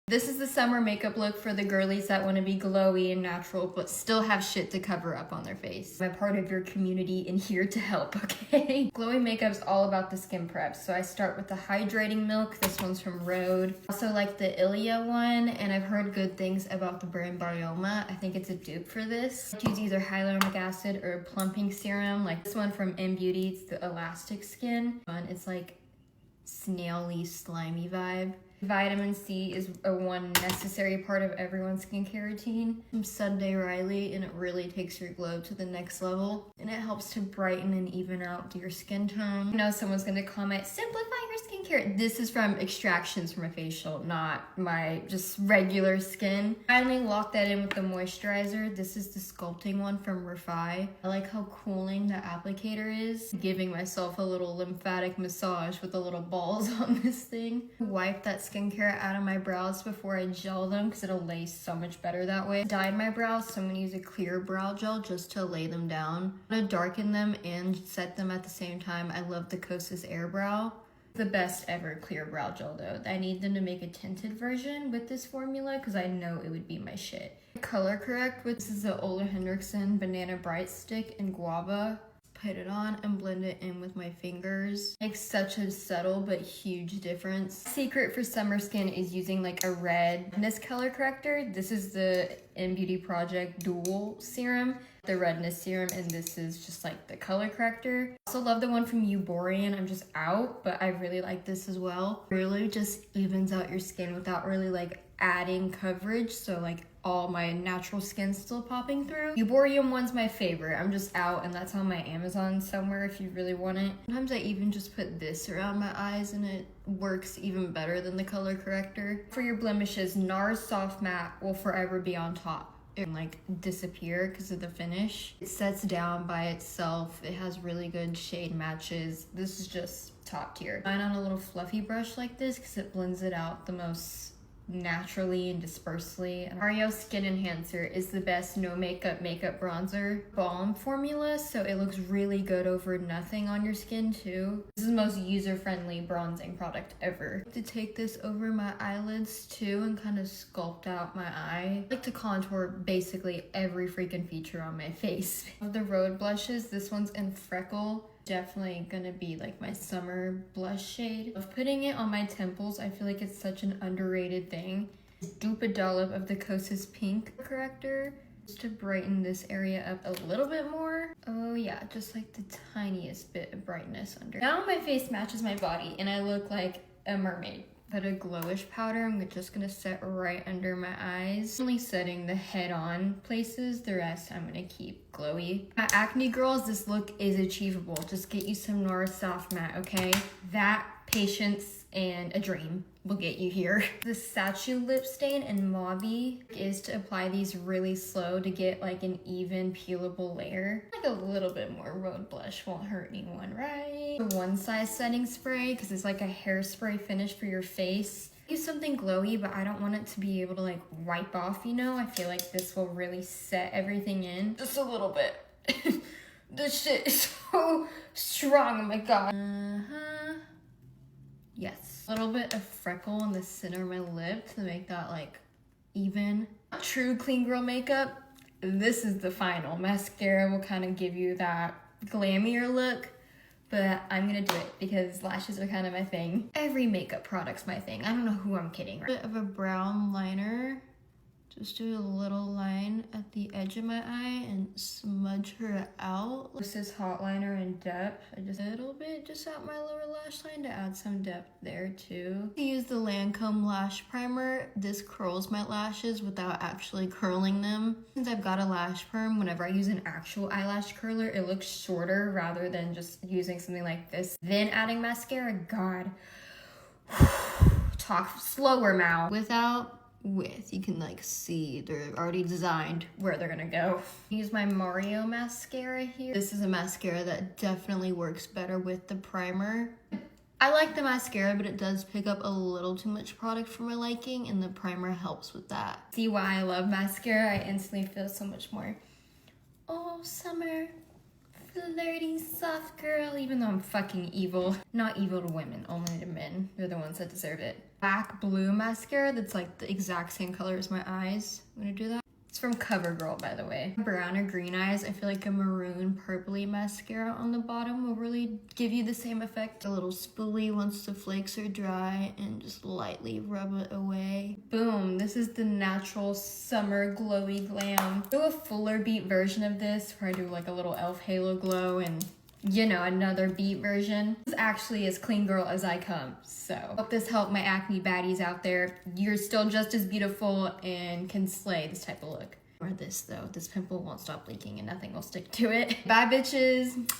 This is the summer makeup look for the girlies that want to be glowy and natural, but still have shit to cover up on their face. I'm a part of your community and here to help, okay? Glowy makeup's all about the skin prep. So I start with the hydrating milk. This one's from Rhode. Also like the Ilia one, and I've heard good things about the brand Baryoma. I think it's a dupe for this. I use either hyaluronic acid or a plumping serum. Like this one from M Beauty, it's the Elastic Skin one. It's like snaily, slimy vibe. Vitamin C is one necessary part of everyone's skincare routine. From Sunday Riley, and it really takes your glow to the next level. And it helps to brighten and even out your skin tone. I know someone's gonna comment, simplify your skincare. This is from extractions from a facial, not my just regular skin. Finally lock that in with the moisturizer. This is the sculpting one from Refi. I like how cooling the applicator is. Giving myself a little lymphatic massage with the little balls on this thing. Wipe that skincare out of my brows before I gel them because it'll lay so much better that way. Dyed my brows, so I'm gonna use a clear brow gel just to lay them down. I'm gonna darken them and set them at the same time. I love the Kosas Air Brow. The best ever clear brow gel though. I need them to make a tinted version with this formula because I know it would be my shit. Color correct with, this is the Ole Henriksen Banana Bright Stick in Guava. Put it on and blend it in with my fingers. Makes such a subtle but huge difference. Secret for summer skin is using like a redness color corrector. This is the M Beauty Project Dual Serum, the redness serum, and this is just like the color corrector. Also love the one from Euborian. I'm just out, but I really like this as well. Really just evens out your skin without really like adding coverage, so like all my natural skin still popping through. Euborium one's my favorite. I'm just out, and that's on my Amazon somewhere if you really want it. Sometimes I even just put this around my eyes and it works even better than the color corrector. For your blemishes, NARS Soft Matte will forever be on top. It can like disappear because of the finish. It sets down by itself. It has really good shade matches. This is just top tier. Mine on a little fluffy brush like this because it blends it out the most naturally and dispersely. Mario Skin Enhancer is the best no makeup bronzer balm formula, so it looks really good over nothing on your skin too. This is the most user-friendly bronzing product ever. To take this over my eyelids too and kind of sculpt out my eye. I like to contour basically every freaking feature on my face. Of the Rhode blushes, this one's in Freckle. Definitely gonna be like my summer blush shade. Of putting it on my temples, I feel like it's such an underrated thing. Dupe a dollop of the Kosas Pink corrector just to brighten this area up a little bit more. Oh yeah, just like the tiniest bit of brightness under. Now my face matches my body and I look like a mermaid. Put a glowish powder, I'm just gonna set right under my eyes. Only setting the head-on places, the rest I'm gonna keep glowy. My acne girls, this look is achievable. Just get you some NARS Soft Matte, okay? That, patience, and a dream will get you here. The Sachu lip stain in Mauve is to apply these really slow to get like an even peelable layer. Like a little bit more Rhode blush won't hurt anyone, right? The One Size setting spray, because it's like a hairspray finish for your face. Use something glowy, but I don't want it to be able to like wipe off, you know? I feel like this will really set everything in. Just a little bit. This shit is so strong, oh my god. Yes. A little bit of freckle in the center of my lip to make that like even. True clean girl makeup, this is the final. Mascara will kind of give you that glammier look, but I'm gonna do it because lashes are kind of my thing. Every makeup product's my thing. I don't know who I'm kidding. A bit of a brown liner. Just do a little line at the edge of my eye and smudge her out. This is hot liner in depth. I just a little bit just out my lower lash line to add some depth there too. I use the Lancome lash primer. This curls my lashes without actually curling them. Since I've got a lash perm, whenever I use an actual eyelash curler, it looks shorter rather than just using something like this. Then adding mascara, God. Talk slower, Mal. With, you can like see they're already designed where they're gonna go. Use my Mario mascara here. This is a mascara that definitely works better with the primer. I like the mascara, but it does pick up a little too much product for my liking, and the primer helps with that. See why I love mascara? I instantly feel so much more, oh, summer, flirty, soft girl, even though I'm fucking evil. Not evil to women, only to men. They're the ones that deserve it. black blue mascara that's like the exact same color as my eyes. I'm gonna do that. It's from CoverGirl, by the way. Brown or green eyes, I feel like a maroon purpley mascara on the bottom will really give you the same effect. A little spoolie once the flakes are dry and just lightly rub it away. Boom, this is the natural summer glowy glam. Do a fuller beat version of this where I do like a little elf halo glow and you know, another beat version. This is actually as clean girl as I come, so. Hope this helped my acne baddies out there. You're still just as beautiful and can slay this type of look. Or this though, this pimple won't stop leaking and nothing will stick to it. Bye bitches.